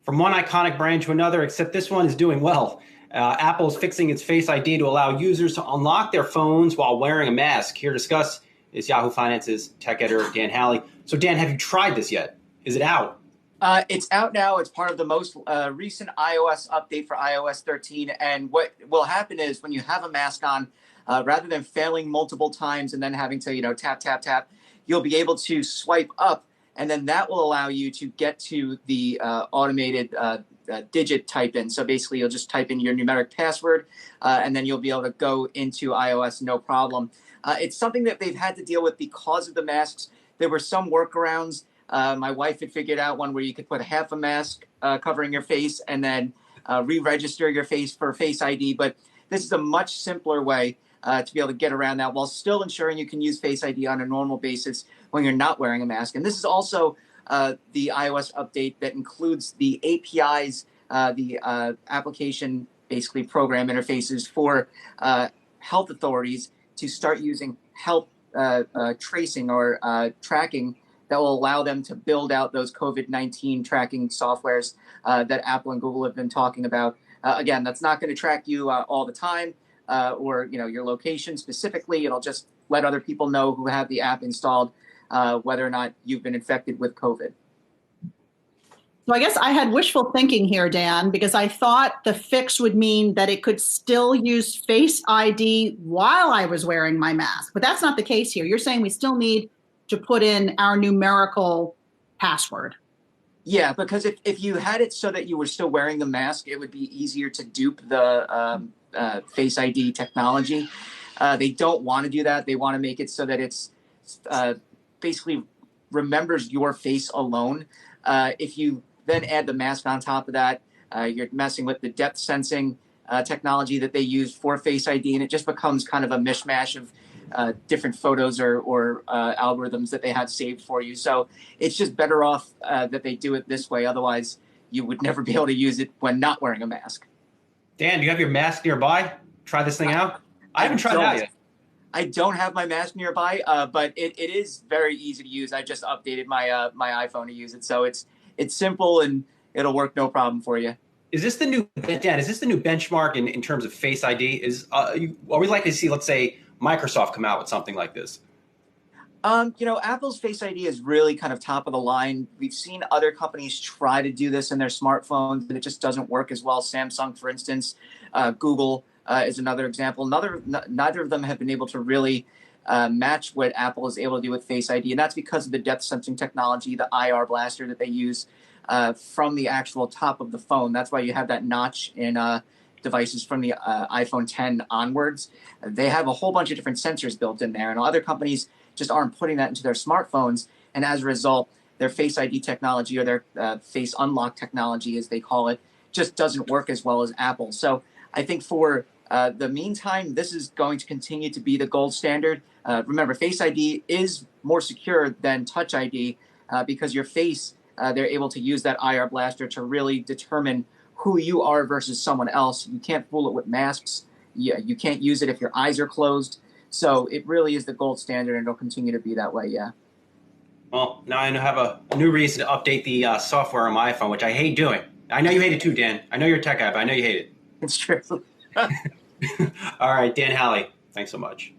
From one iconic brand to another, except this one is doing well. Apple is fixing its Face ID to allow users to unlock their phones while wearing a mask. Here to discuss is Yahoo Finance's tech editor, Dan Howley. So, Dan, have you tried this yet? Is it out? It's out now. It's part of the most recent iOS update for iOS 13. And what will happen is when you have a mask on, rather than failing multiple times and then having to, tap, tap, tap, you'll be able to swipe up. And then that will allow you to get to the automated digit type in. So basically, you'll just type in your numeric password, and then you'll be able to go into iOS no problem. It's something that they've had to deal with because of the masks. There were some workarounds. My wife had figured out one where you could put half a mask covering your face and then re-register your face for Face ID. But this is a much simpler way to be able to get around that while still ensuring you can use Face ID on a normal basis when you're not wearing a mask. And this is also the iOS update that includes the APIs, the application, basically program interfaces for health authorities to start using health tracing or tracking that will allow them to build out those COVID-19 tracking softwares that Apple and Google have been talking about. Again, that's not going to track you all the time or your location specifically. It'll just let other people know who have the app installed whether or not you've been infected with COVID. So I guess I had wishful thinking here, Dan, because I thought the fix would mean that it could still use Face ID while I was wearing my mask. But that's not the case here. You're saying we still need to put in our numerical password. Yeah, because if you had it so that you were still wearing the mask, it would be easier to dupe the Face ID technology. They don't want to do that. They want to make it so that it's basically remembers your face alone. If you then add the mask on top of that, you're messing with the depth sensing technology that they use for Face ID, and it just becomes kind of a mishmash of different photos or algorithms that they have saved for you. So it's just better off that they do it this way. Otherwise, you would never be able to use it when not wearing a mask. Dan, do you have your mask nearby? Try this thing out? I haven't tried it out yet. I don't have my mask nearby, but it is very easy to use. I just updated my my iPhone to use it. So it's simple and it'll work no problem for you. Is this the new, Dan, is this the new benchmark in terms of Face ID? Are we likely to see, let's say, Microsoft come out with something like this? Apple's Face ID is really kind of top of the line. We've seen other companies try to do this in their smartphones, but it just doesn't work as well. Samsung, for instance, Google is another example. Neither of them have been able to really match what Apple is able to do with Face ID, and that's because of the depth sensing technology, the IR blaster that they use from the actual top of the phone. That's why you have that notch in devices from the iPhone 10 onwards. They have a whole bunch of different sensors built in there, and other companies just aren't putting that into their smartphones. And as a result, their Face ID technology, or their face unlock technology, as they call it, just doesn't work as well as Apple. So I think for the meantime, this is going to continue to be the gold standard. Remember, Face ID is more secure than Touch ID because your face, they're able to use that IR blaster to really determine who you are versus someone else. You can't fool it with masks. You can't use it if your eyes are closed. So it really is the gold standard, and it'll continue to be that way, yeah. Well, now I have a new reason to update the software on my iPhone, which I hate doing. I know you hate it too, Dan. I know you're a tech guy, but I know you hate it. It's true. All right, Dan Howley, thanks so much.